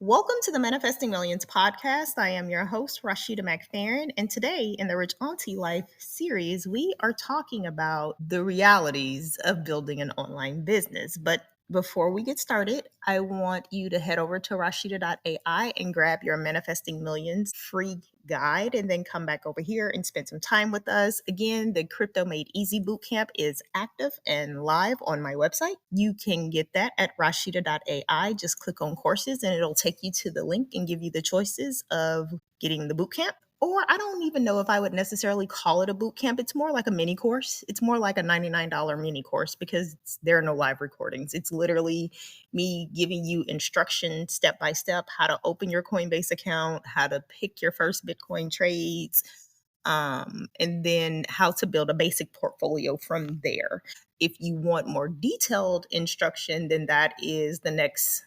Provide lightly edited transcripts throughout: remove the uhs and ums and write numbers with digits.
Welcome to the Manifesting Millions podcast. I am your host, Rashida McFerrin, and today in the Rich Auntie Life series, we are talking about the realities of building an online business. But before we get started, I want you to head over to Rashida.ai and grab your Manifesting Millions free guide and then come back over here and spend some time with us. Again, the Crypto Made Easy Bootcamp is active and live on my website. You can get that at Rashida.ai. Just click on courses and it'll take you to the link and give you the choices of getting the bootcamp. Or I don't even know if I would necessarily call it a boot camp. It's more like a mini course. It's more like a $99 mini course because there are no live recordings. It's literally me giving you instruction step by step, how to open your Coinbase account, how to pick your first Bitcoin trades, and then how to build a basic portfolio from there. If you want more detailed instruction, then that is the next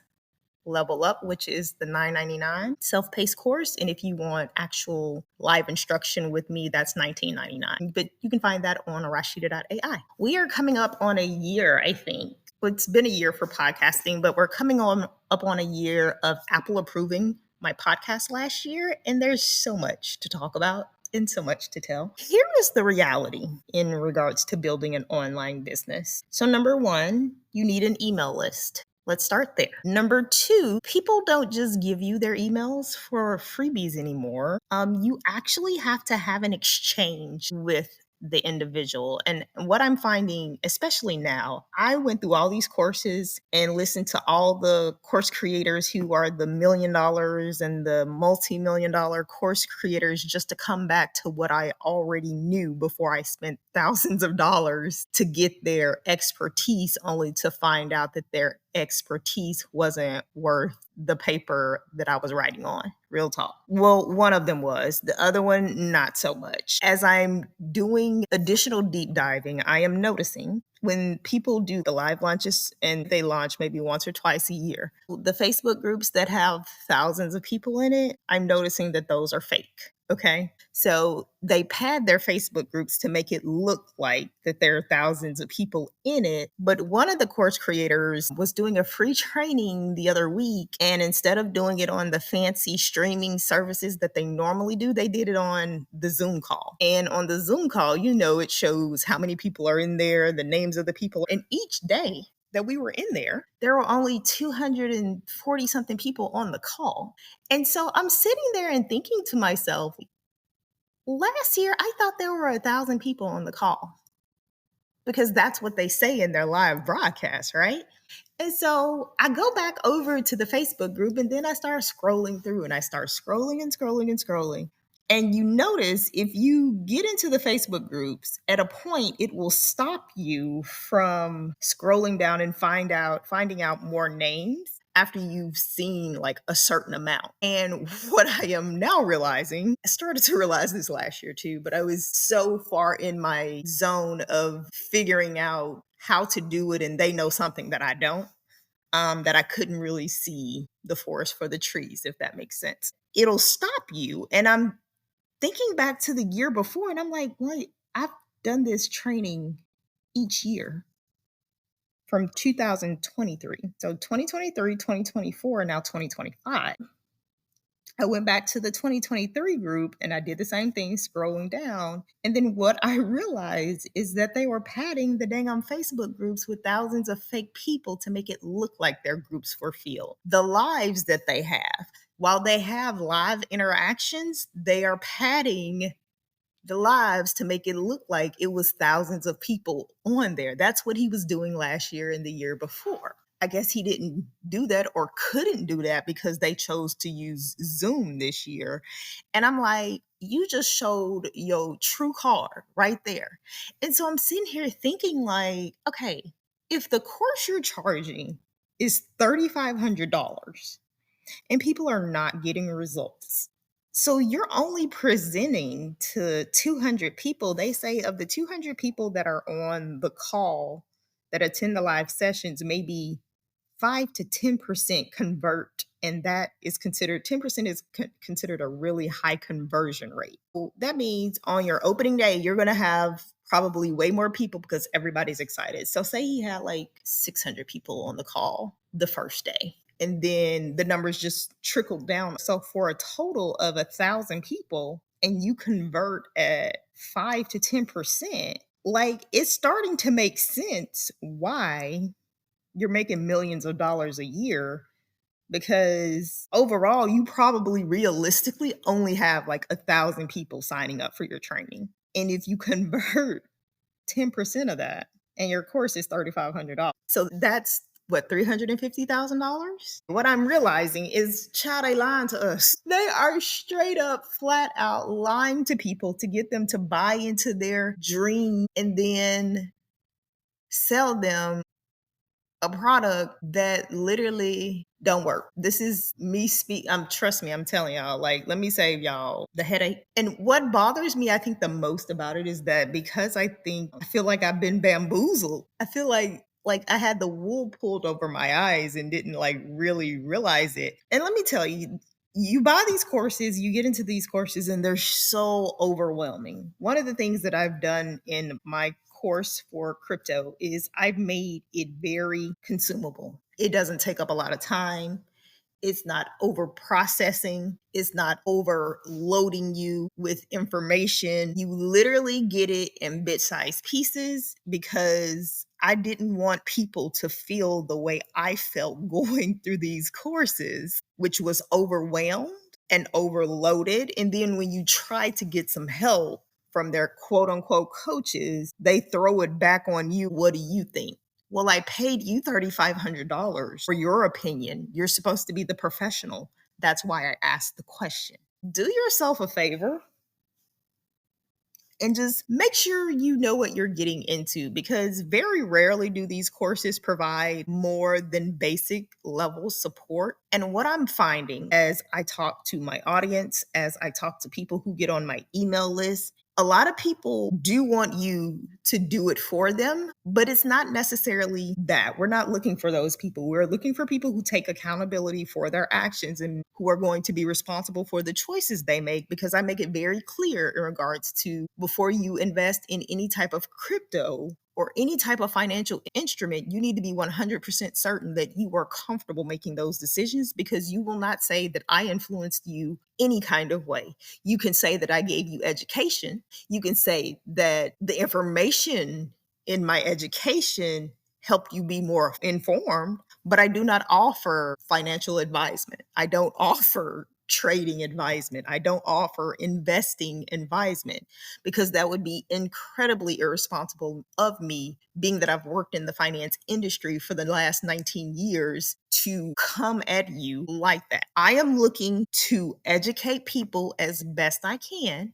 level up, which is the $9.99 self-paced course. And if you want actual live instruction with me, that's $19.99. But you can find that on Rashida.ai. We are coming up on a year, I think. It's been a year for podcasting, but we're coming up on a year of Apple approving my podcast last year. And there's so much to talk about and so much to tell. Here is the reality in regards to building an online business. So number one, you need an email list. Let's start there. Number two, people don't just give you their emails for freebies anymore. You actually have to have an exchange with the individual. And what I'm finding, especially now, I went through all these courses and listened to all the course creators who are the $1 million and the multi-million dollar course creators just to come back to what I already knew before I spent thousands of dollars to get their expertise, only to find out that their expertise wasn't worth the paper that I was writing on. Real talk. Well, one of them was. The other one, not so much. As I'm doing additional deep diving, I am noticing when people do the live launches and they launch maybe once or twice a year, the Facebook groups that have thousands of people in it, I'm noticing that those are fake. Okay. So they pad their Facebook groups to make it look like that there are thousands of people in it. But one of the course creators was doing a free training the other week. And instead of doing it on the fancy streaming services that they normally do, they did it on the Zoom call. And on the Zoom call, it shows how many people are in there, the names of the people. And each day that we were in there were only 240 something people on the call. And so I'm sitting there and thinking to myself, last year, I thought there were 1,000 people on the call because that's what they say in their live broadcast, right? And so I go back over to the Facebook group and then I start scrolling through and I start scrolling and scrolling and scrolling. And you notice if you get into the Facebook groups, at a point, it will stop you from scrolling down and finding out more names after you've seen like a certain amount. And what I am now realizing, I started to realize this last year too, but I was so far in my zone of figuring out how to do it and they know something that I don't, that I couldn't really see the forest for the trees, if that makes sense. It'll stop you. And I'm thinking back to the year before and I'm like, wait, I've done this training each year from 2023. So 2023, 2024, and now 2025. I went back to the 2023 group and I did the same thing, scrolling down. And then what I realized is that they were padding the dang on Facebook groups with thousands of fake people to make it look like their groups were filled. The lives that they have, while they have live interactions, they are padding the lives to make it look like it was thousands of people on there. That's what he was doing last year and the year before. I guess he didn't do that or couldn't do that because they chose to use Zoom this year. And I'm like, you just showed your true card right there. And so I'm sitting here thinking like, okay, if the course you're charging is $3,500 and people are not getting results, so you're only presenting to 200 people. They say of the 200 people that are on the call that attend the live sessions, maybe 5 to 10% convert. And that is considered, 10% is considered a really high conversion rate. So that means on your opening day, you're going to have probably way more people because everybody's excited. So say he had like 600 people on the call the first day. And then the numbers just trickled down. So for a total of 1,000 people, and you convert at 5 to 10%, like it's starting to make sense why you're making millions of dollars a year, because overall you probably realistically only have like 1,000 people signing up for your training. And if you convert 10% of that, and your course is $3,500. So that's what, $350,000? What I'm realizing is, child, they lying to us. They are straight up, flat out lying to people to get them to buy into their dream and then sell them a product that literally don't work. This is me trust me, I'm telling y'all, like, let me save y'all the headache. And what bothers me, I think the most about it is that because I feel like I've been bamboozled. I feel like I had the wool pulled over my eyes and didn't like really realize it. And let me tell you, you buy these courses, you get into these courses, and they're so overwhelming. One of the things that I've done in my course for crypto is I've made it very consumable. It doesn't take up a lot of time. It's not over processing. It's not overloading you with information. You literally get it in bit sized pieces, because I didn't want people to feel the way I felt going through these courses, which was overwhelmed and overloaded. And then when you try to get some help from their quote unquote coaches, they throw it back on you. What do you think? Well, I paid you $3,500 for your opinion. You're supposed to be the professional. That's why I asked the question. Do yourself a favor and just make sure you know what you're getting into, because very rarely do these courses provide more than basic level support. And what I'm finding as I talk to my audience, as I talk to people who get on my email list, a lot of people do want you to do it for them, but it's not necessarily that. We're not looking for those people. We're looking for people who take accountability for their actions and who are going to be responsible for the choices they make, because I make it very clear in regards to, before you invest in any type of crypto or any type of financial instrument, you need to be 100% certain that you are comfortable making those decisions, because you will not say that I influenced you any kind of way. You can say that I gave you education. You can say that the information in my education helped you be more informed, but I do not offer financial advisement. I don't offer trading advisement. I don't offer investing advisement, because that would be incredibly irresponsible of me, being that I've worked in the finance industry for the last 19 years, to come at you like that. I am looking to educate people as best I can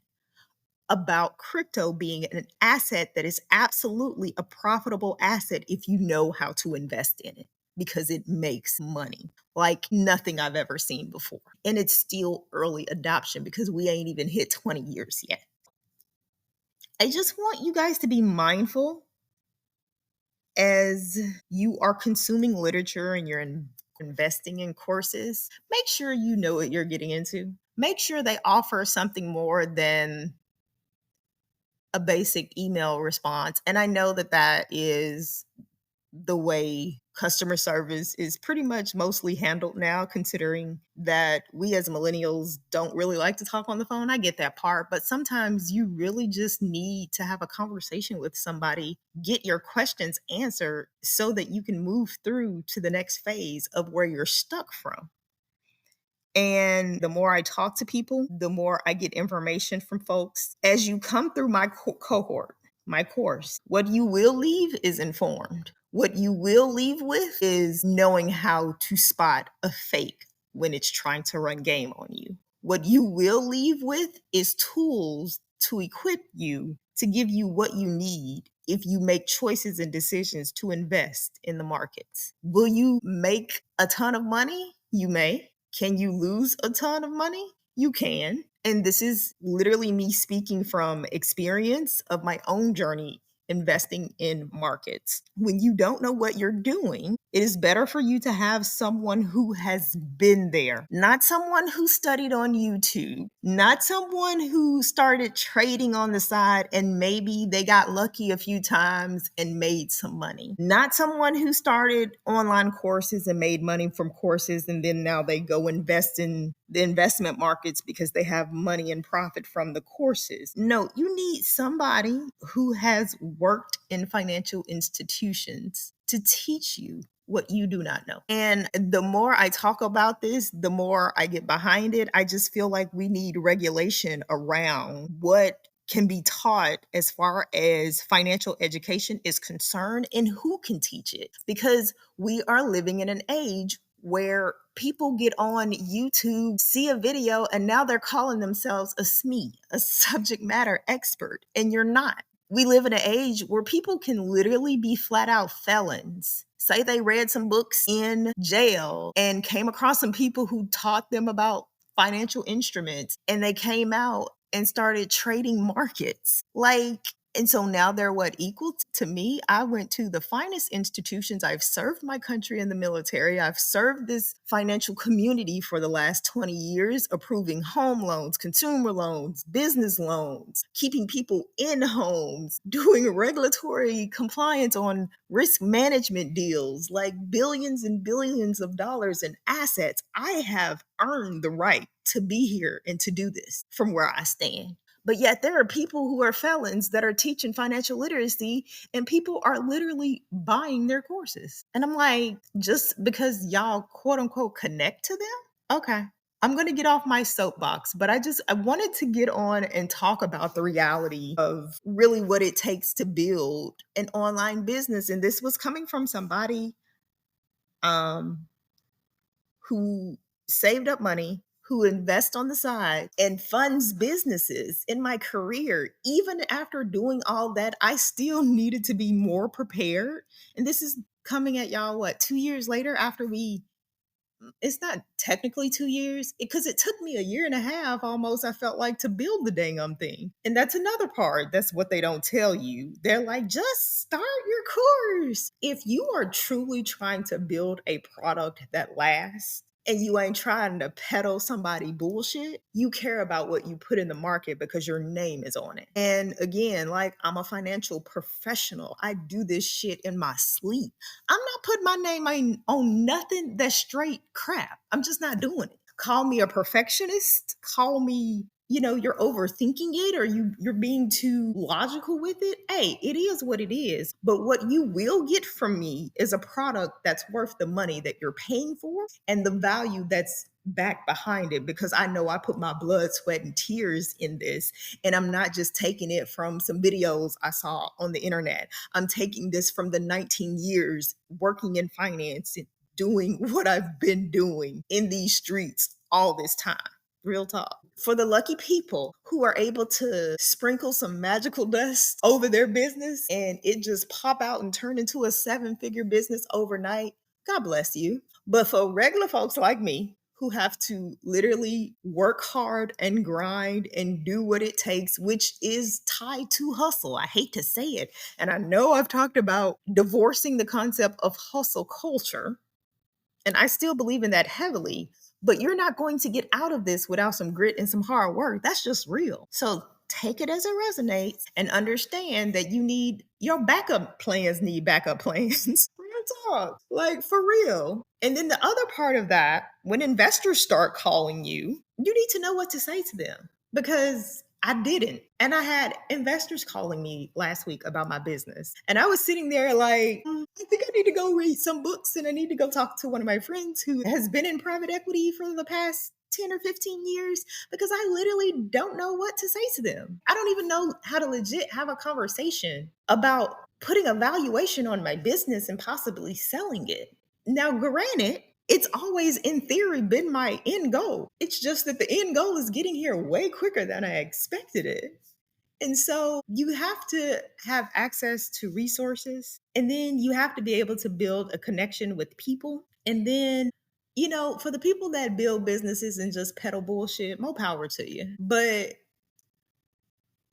about crypto being an asset that is absolutely a profitable asset if you know how to invest in it, because it makes money like nothing I've ever seen before. And it's still early adoption, because we ain't even hit 20 years yet. I just want you guys to be mindful as you are consuming literature and investing in courses. Make sure you know what you're getting into. Make sure they offer something more than a basic email response. And I know that that is the way customer service is pretty much mostly handled now, considering that we as millennials don't really like to talk on the phone. I get that part, but sometimes you really just need to have a conversation with somebody, get your questions answered so that you can move through to the next phase of where you're stuck from. And the more I talk to people, the more I get information from folks. As you come through my cohort, my course, what you will leave is informed. What you will leave with is knowing how to spot a fake when it's trying to run game on you. What you will leave with is tools to equip you to give you what you need if you make choices and decisions to invest in the markets. Will you make a ton of money? You may. Can you lose a ton of money? You can. And this is literally me speaking from experience of my own journey investing in markets. When you don't know what you're doing, it is better for you to have someone who has been there, not someone who studied on YouTube, not someone who started trading on the side and maybe they got lucky a few times and made some money, not someone who started online courses and made money from courses and then now they go invest in the investment markets because they have money and profit from the courses. No, you need somebody who has worked in financial institutions to teach you what you do not know. And the more I talk about this, the more I get behind it. I just feel like we need regulation around what can be taught as far as financial education is concerned and who can teach it. Because we are living in an age where people get on YouTube, see a video, and now they're calling themselves a SME, a subject matter expert, and you're not. We live in an age where people can literally be flat out felons. Say they read some books in jail and came across some people who taught them about financial instruments, and they came out and started trading markets. And so now they're what, equal to me? I went to the finest institutions. I've served my country in the military. I've served this financial community for the last 20 years, approving home loans, consumer loans, business loans, keeping people in homes, doing regulatory compliance on risk management deals, like billions and billions of dollars in assets. I have earned the right to be here and to do this from where I stand. But yet there are people who are felons that are teaching financial literacy and people are literally buying their courses. And I'm like, just because y'all quote unquote connect to them? Okay. I'm going to get off my soapbox, but I wanted to get on and talk about the reality of really what it takes to build an online business. And this was coming from somebody um who saved up money, who invests on the side and funds businesses. In my career, even after doing all that, I still needed to be more prepared. And this is coming at y'all, what, 2 years later after it's not technically 2 years because it took me a year and a half almost, I felt like, to build the dang thing. And that's another part. That's what they don't tell you. They're like, just start your course. If you are truly trying to build a product that lasts, and you ain't trying to peddle somebody bullshit, you care about what you put in the market because your name is on it. And again, like, I'm a financial professional. I do this shit in my sleep. I'm not putting my name on nothing that's straight crap. I'm just not doing it. Call me a perfectionist. Call me, you're overthinking it or you're being too logical with it. Hey, it is what it is. But what you will get from me is a product that's worth the money that you're paying for and the value that's back behind it, because I know I put my blood, sweat, and tears in this. And I'm not just taking it from some videos I saw on the internet. I'm taking this from the 19 years working in finance and doing what I've been doing in these streets all this time. Real talk. For the lucky people who are able to sprinkle some magical dust over their business and it just pop out and turn into a 7-figure business overnight, God bless you. But for regular folks like me, who have to literally work hard and grind and do what it takes, which is tied to hustle. I hate to say it. And I know I've talked about divorcing the concept of hustle culture, and I still believe in that heavily, but you're not going to get out of this without some grit and some hard work. That's just real. So take it as it resonates and understand that your backup plans need backup plans. Real talk, like, for real. And then the other part of that, when investors start calling you, you need to know what to say to them, because I didn't. And I had investors calling me last week about my business. And I was sitting there like, I think I need to go read some books and I need to go talk to one of my friends who has been in private equity for the past 10 or 15 years, because I literally don't know what to say to them. I don't even know how to legit have a conversation about putting a valuation on my business and possibly selling it. Now, granted, it's always in theory been my end goal. It's just that the end goal is getting here way quicker than I expected it. And so you have to have access to resources, and then you have to be able to build a connection with people. And then, for the people that build businesses and just peddle bullshit, more power to you. But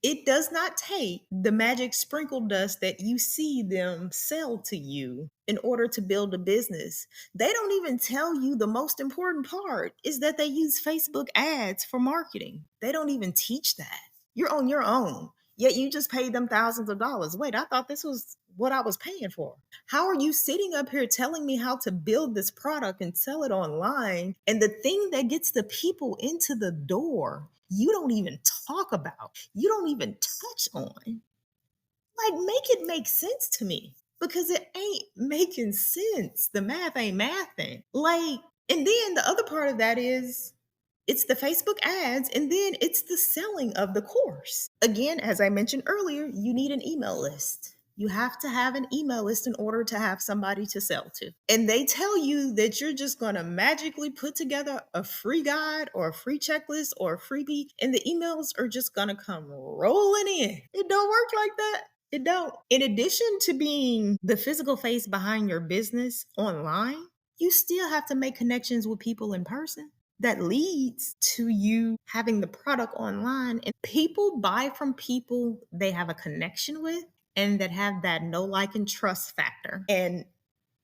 It does not take the magic sprinkle dust that you see them sell to you in order to build a business. They don't even tell you the most important part is that they use Facebook ads for marketing. They don't even teach that. You're on your own. Yet you just paid them thousands of dollars. Wait, I thought this was what I was paying for. How are you sitting up here telling me how to build this product and sell it online? And the thing that gets the people into the door, you don't even talk about, you don't even touch on. Like, make it make sense to me because it ain't making sense. The math ain't mathing. Like, and then the other part of that is it's the Facebook ads, and then it's the selling of the course. Again, as I mentioned earlier, you need an email list. You have to have an email list in order to have somebody to sell to. And they tell you that you're just going to magically put together a free guide or a free checklist or a freebie, and the emails are just going to come rolling in. It don't work like that. It don't. In addition to being the physical face behind your business online, you still have to make connections with people in person that leads to you having the product online. And people buy from people they have a connection with and that have that know, like, and trust factor. And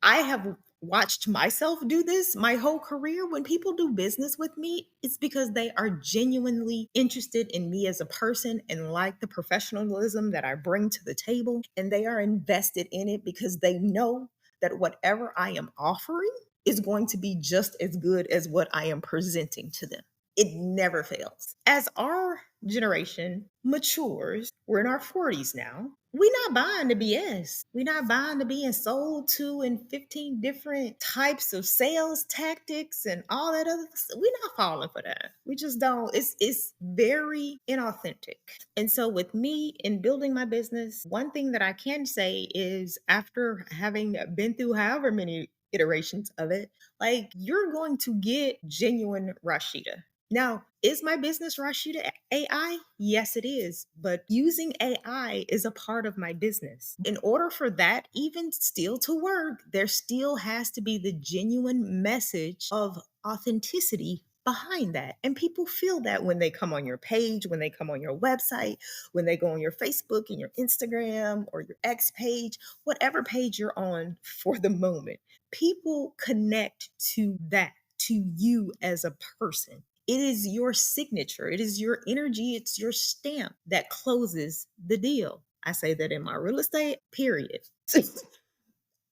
I have watched myself do this my whole career. When people do business with me, it's because they are genuinely interested in me as a person and like the professionalism that I bring to the table. And they are invested in it because they know that whatever I am offering is going to be just as good as what I am presenting to them. It never fails. As our generation matures, we're in our 40s now. We're not buying the BS. We're not buying the being sold to in 15 different types of sales tactics and all that other stuff. We're not falling for that. We just don't. It's very inauthentic. And so with me in building my business, one thing that I can say is after having been through however many iterations of it, like, you're going to get genuine Rashida. Now, is my business Rashida AI? Yes, it is. But using AI is a part of my business. In order for that even still to work, there still has to be the genuine message of authenticity behind that. And people feel that when they come on your page, when they come on your website, when they go on your Facebook and your Instagram or your X page, whatever page you're on for the moment, people connect to that, to you as a person. It is your signature, it is your energy, it's your stamp that closes the deal. I say that in my real estate, period.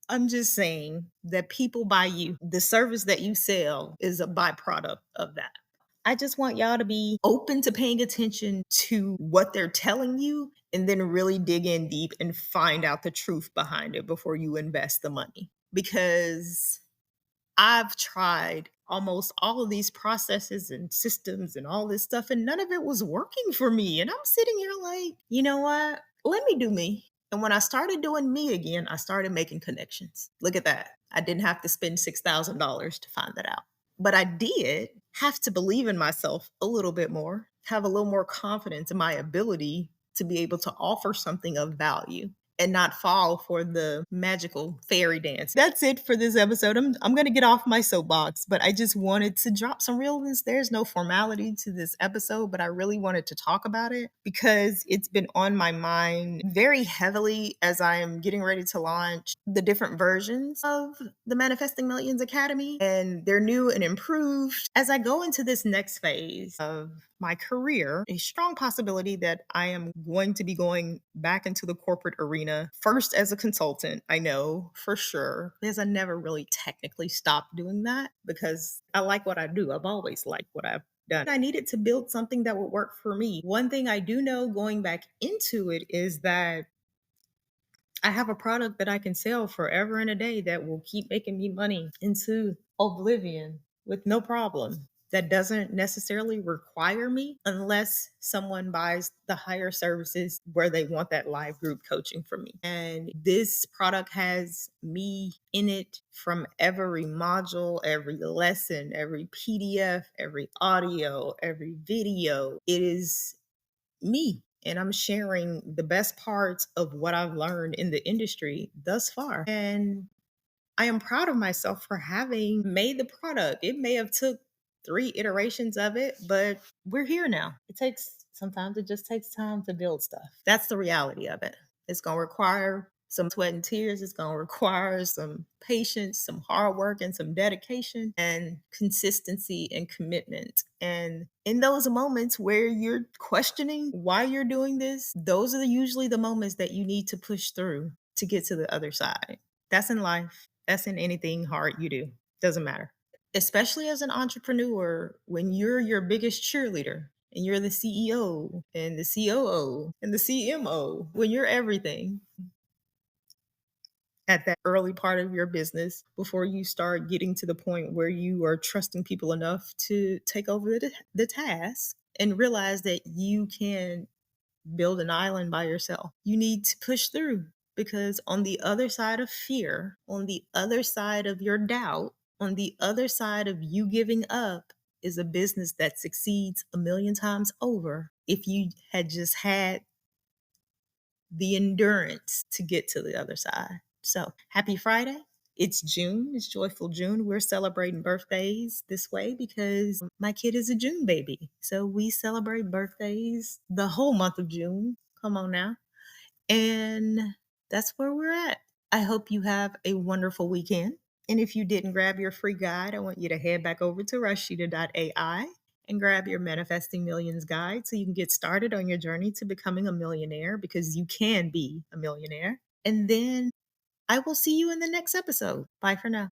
I'm just saying that people buy you. The service that you sell is a byproduct of that. I just want y'all to be open to paying attention to what they're telling you and then really dig in deep and find out the truth behind it before you invest the money. Because I've tried almost all of these processes and systems and all this stuff, and none of it was working for me. And I'm sitting here like, you know what? Let me do me. And when I started doing me again, I started making connections. Look at that. I didn't have to spend $6,000 to find that out. But I did have to believe in myself a little bit more, have a little more confidence in my ability to be able to offer something of value and not fall for the magical fairy dance. That's it for this episode. I'm going to get off my soapbox, but I just wanted to drop some realness. There's no formality to this episode, but I really wanted to talk about it because it's been on my mind very heavily as I am getting ready to launch the different versions of the Manifesting Millions Academy, and they're new and improved. As I go into this next phase of my career, a strong possibility that I am going to be going back into the corporate arena first as a consultant. I know for sure because I never really technically stopped doing that because I like what I do. I've always liked what I've done. I needed to build something that would work for me. One thing I do know going back into it is that I have a product that I can sell forever and a day that will keep making me money into oblivion with no problem. That doesn't necessarily require me unless someone buys the higher services where they want that live group coaching from me. And this product has me in it from every module, every lesson, every PDF, every audio, every video. It is me. And I'm sharing the best parts of what I've learned in the industry thus far. And I am proud of myself for having made the product. It may have took 3 iterations of it, but we're here now. Sometimes it just takes time to build stuff. That's the reality of it. It's going to require some sweat and tears. It's going to require some patience, some hard work, and some dedication, and consistency and commitment. And in those moments where you're questioning why you're doing this, those are usually the moments that you need to push through to get to the other side. That's in life. That's in anything hard you do. Doesn't matter. Especially as an entrepreneur, when you're your biggest cheerleader and you're the CEO and the COO and the CMO, when you're everything at that early part of your business before you start getting to the point where you are trusting people enough to take over the task and realize that you can build an island by yourself. You need to push through because on the other side of fear, on the other side of your doubt, on the other side of you giving up is a business that succeeds a million times over if you had just had the endurance to get to the other side. So, happy Friday. It's June. It's Joyful June. We're celebrating birthdays this way because my kid is a June baby. So, we celebrate birthdays the whole month of June. Come on now. And that's where we're at. I hope you have a wonderful weekend. And if you didn't grab your free guide, I want you to head back over to Rashida.ai and grab your Manifesting Millions guide so you can get started on your journey to becoming a millionaire because you can be a millionaire. And then I will see you in the next episode. Bye for now.